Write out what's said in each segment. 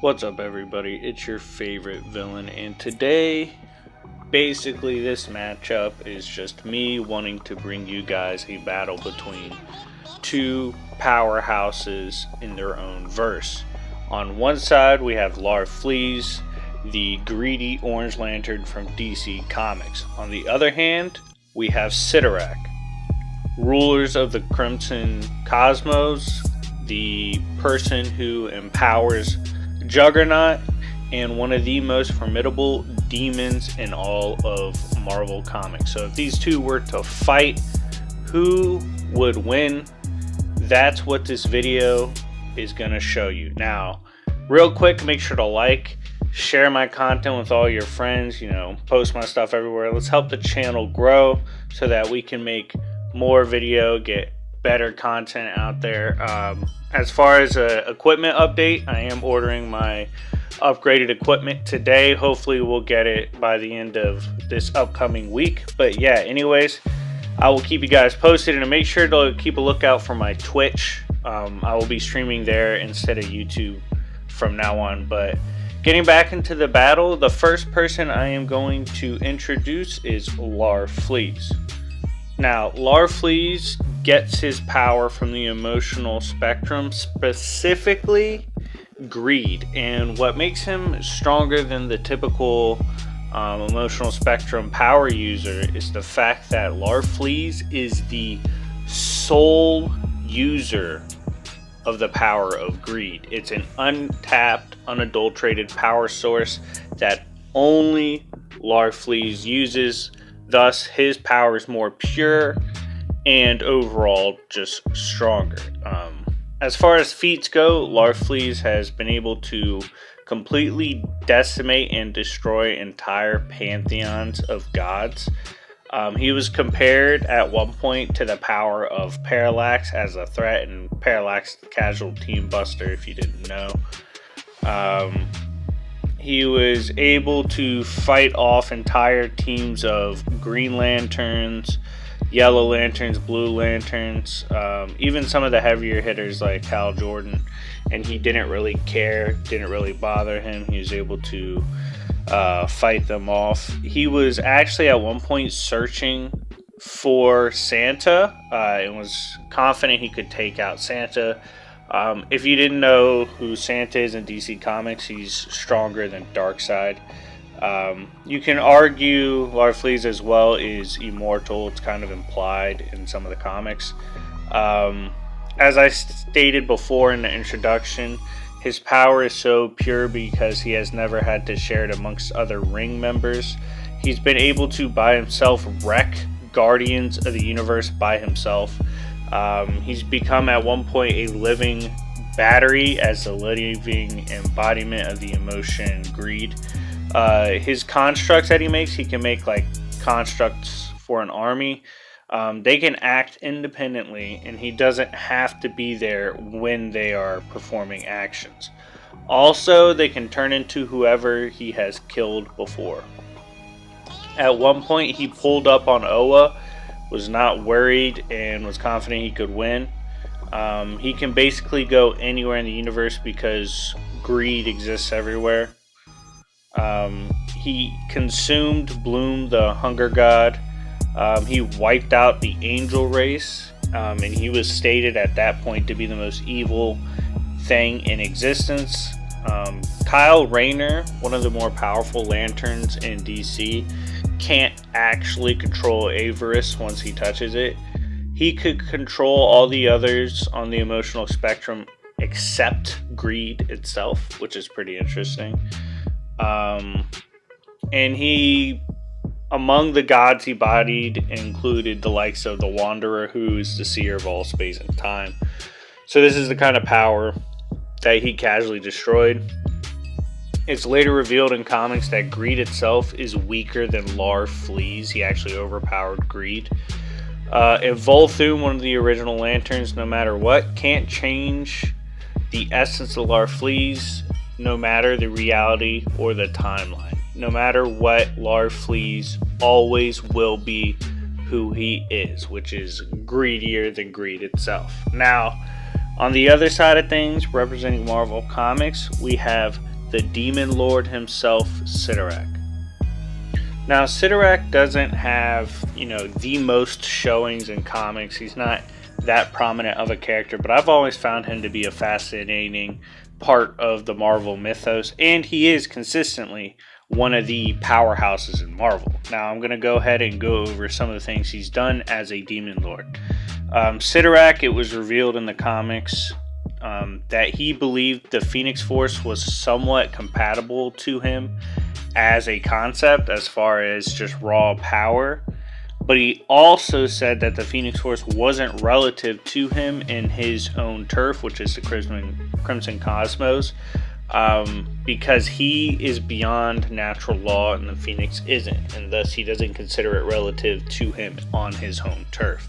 What's up, everybody? It's your favorite villain, and today, basically, this matchup is just me wanting to bring you guys a battle between two powerhouses in their own verse. On one side, we have Larfleeze, the greedy Orange Lantern from DC Comics. On the other hand, we have Cyttorak, rulers of the Crimson Cosmos, the person who empowers Juggernaut, and one of the most formidable demons in all of Marvel Comics. So if these two were to fight, who would win? That's what this video is going to show you. Now, real quick, make sure to like, share my content with all your friends, post my stuff everywhere. Let's help the channel grow so that we can make more video, get better content out there. As far as an equipment update, I am ordering my upgraded equipment today. Hopefully we'll get it by the end of this upcoming week. But yeah, anyways, I will keep you guys posted, and make sure to keep a lookout for my Twitch. I will be streaming there instead of YouTube from now on. But getting back into the battle, the first person I am going to introduce is Larfleeze. Now, Larfleeze gets his power from the emotional spectrum, specifically greed. And what makes him stronger than the typical emotional spectrum power user is the fact that Larfleeze is the sole user of the power of greed. It's an untapped, unadulterated power source that only Larfleeze uses. Thus, his power is more pure and overall just stronger. As far as feats go, Larfleeze has been able to completely decimate and destroy entire pantheons of gods. He was compared at one point to the power of Parallax as a threat, and Parallax, the casual team buster, if you didn't know. He was able to fight off entire teams of Green Lanterns, Yellow Lanterns, Blue Lanterns, even some of the heavier hitters like Hal Jordan, and he didn't really care, didn't really bother him. He was able to fight them off. He was actually at one point searching for Santa and was confident he could take out Santa. If you didn't know who Santa is in DC Comics, he's stronger than Darkseid. You can argue Larfleeze as well is immortal. It's kind of implied in some of the comics. As I stated before in the introduction, his power is so pure because he has never had to share it amongst other ring members. He's been able to by himself wreck Guardians of the Universe by himself. He's become at one point a living battery as a living embodiment of the emotion greed. His constructs that he makes, he can make like constructs for an army. They can act independently, and he doesn't have to be there when they are performing actions. Also, they can turn into whoever he has killed before. At one point, he pulled up on Oa, was not worried, and was confident he could win. He can basically go anywhere in the universe because greed exists everywhere. He consumed Bloom, the hunger god. He wiped out the angel race, and he was stated at that point to be the most evil thing in existence. Kyle Rayner, one of the more powerful lanterns in DC, can't actually control avarice once he touches it. He could control all the others on the emotional spectrum except greed itself, which is pretty interesting. And he, among the gods he bodied, included the likes of the Wanderer, who is the seer of all space and time. So this is the kind of power that he casually destroyed. It's later revealed in comics that greed itself is weaker than Larfleeze. He actually overpowered greed. And Volthoom, one of the original lanterns, no matter what, can't change the essence of Larfleeze, no matter the reality or the timeline. No matter what, Larfleeze always will be who he is, which is greedier than greed itself. Now, On the other side of things, representing Marvel Comics, we have the Demon Lord himself, Cyttorak. Now, Cyttorak doesn't have, the most showings in comics. He's not that prominent of a character, but I've always found him to be a fascinating part of the Marvel mythos, and he is consistently one of the powerhouses in Marvel. Now, I'm going to go ahead and go over some of the things he's done as a Demon Lord. Cyttorak, it was revealed in the comics that he believed the Phoenix Force was somewhat compatible to him as a concept, as far as just raw power. But he also said that the Phoenix Force wasn't relative to him in his own turf, which is the Crimson Cosmos, because he is beyond natural law and the Phoenix isn't, and thus he doesn't consider it relative to him on his home turf.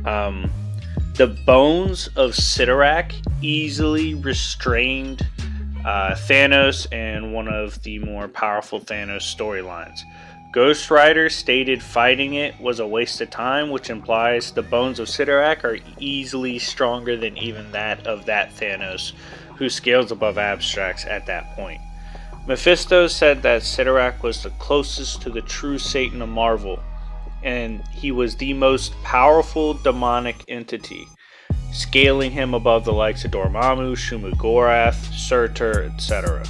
The bones of Cyttorak easily restrained Thanos and one of the more powerful Thanos storylines. Ghost Rider stated fighting it was a waste of time, which implies the bones of Cyttorak are easily stronger than even that of that Thanos, who scales above abstracts at that point. Mephisto said that Cyttorak was the closest to the true Satan of Marvel, and he was the most powerful demonic entity, scaling him above the likes of Dormammu, Shuma-Gorath, Surtur, etc.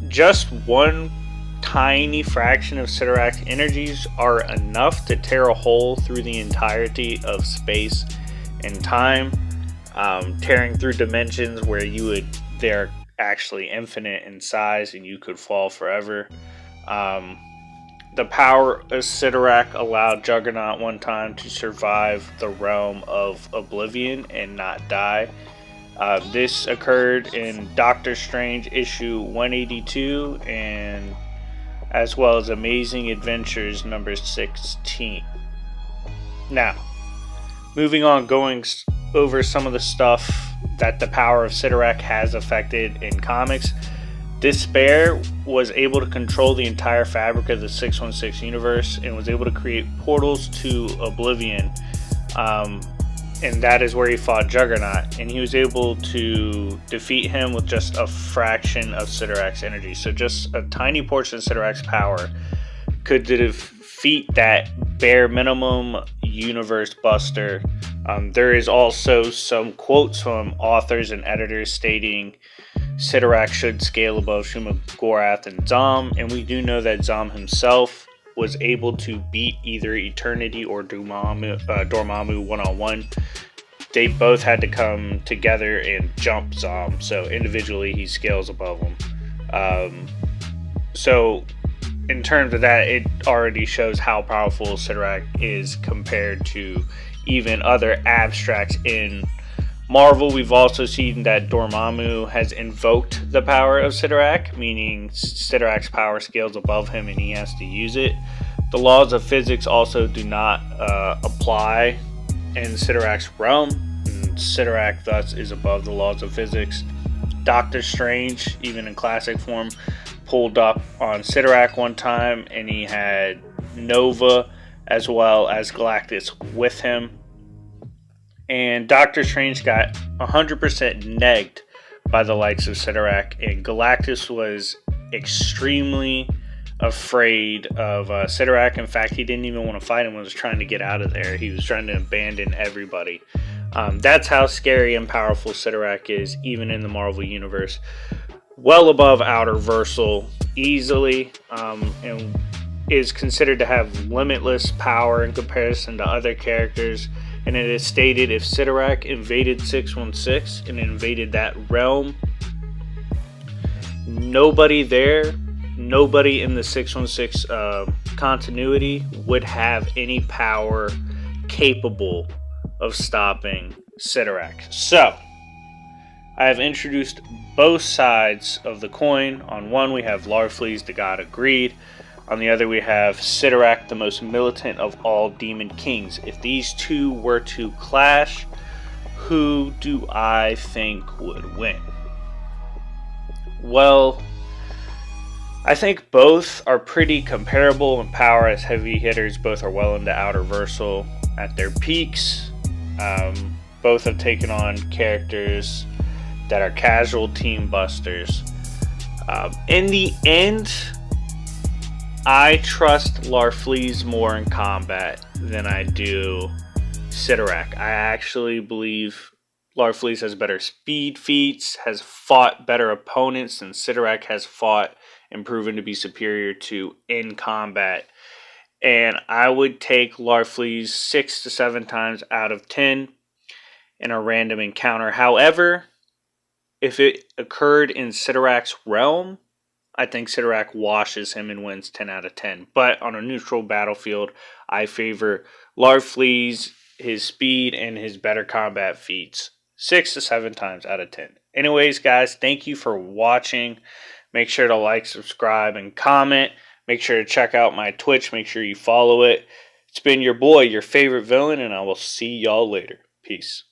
Just one tiny fraction of Cyttorak's energies are enough to tear a hole through the entirety of space and time, tearing through dimensions where they're actually infinite in size and you could fall forever. The power of Cyttorak allowed Juggernaut one time to survive the realm of Oblivion and not die. This occurred in Doctor Strange issue 182, and as well as Amazing Adventures number 16. Now, moving on, going over some of the stuff that the power of Cyttorak has affected in comics. Despair was able to control the entire fabric of the 616 universe and was able to create portals to Oblivion, and that is where he fought Juggernaut, and he was able to defeat him with just a fraction of Cyttorak's energy. So just a tiny portion of Cyttorak's power could defeat that bare minimum universe buster. There is also some quotes from authors and editors stating Cyttorak should scale above Shuma-Gorath and Zom, and we do know that Zom himself was able to beat either Eternity or Dormammu one-on-one. They both had to come together and jump Zom, so individually he scales above him. So in terms of that, it already shows how powerful Cyttorak is compared to even other abstracts in Marvel. We've also seen that Dormammu has invoked the power of Cyttorak, meaning Cyttorak's power scales above him and he has to use it. The laws of physics also do not apply in Cyttorak's realm, and Cyttorak thus is above the laws of physics. Doctor Strange, even in classic form, pulled up on Cyttorak one time, and he had Nova as well as Galactus with him. And Doctor Strange got 100% negged by the likes of Cyttorak, and Galactus was extremely afraid of Cyttorak. In fact, he didn't even want to fight him when he was trying to get out of there. He was trying to abandon everybody. That's how scary and powerful Cyttorak is, even in the Marvel Universe. Well above Outerversal, easily, and is considered to have limitless power in comparison to other characters. And it is stated if Cyttorak invaded 616 and invaded that realm, nobody in the 616 continuity would have any power capable of stopping Cyttorak. So, I have introduced both sides of the coin. On one, we have Larfleeze, the god of greed. On the other, we have Cyttorak, the most militant of all demon kings. If these two were to clash, who do I think would win? Well, I think both are pretty comparable in power as heavy hitters. Both are well into Outerversal at their peaks. Both have taken on characters that are casual team busters. In the end, I trust Larfleeze more in combat than I do Cyttorak. I actually believe Larfleeze has better speed feats, has fought better opponents than Cyttorak has fought and proven to be superior to in combat. And I would take Larfleeze 6 to 7 times out of 10 in a random encounter. However, if it occurred in Cyttorak's realm, I think Cyttorak washes him and wins 10 out of 10. But on a neutral battlefield, I favor Larfleeze, his speed, and his better combat feats 6 to 7 times out of 10. Anyways, guys, thank you for watching. Make sure to like, subscribe, and comment. Make sure to check out my Twitch. Make sure you follow it. It's been your boy, your favorite villain, and I will see y'all later. Peace.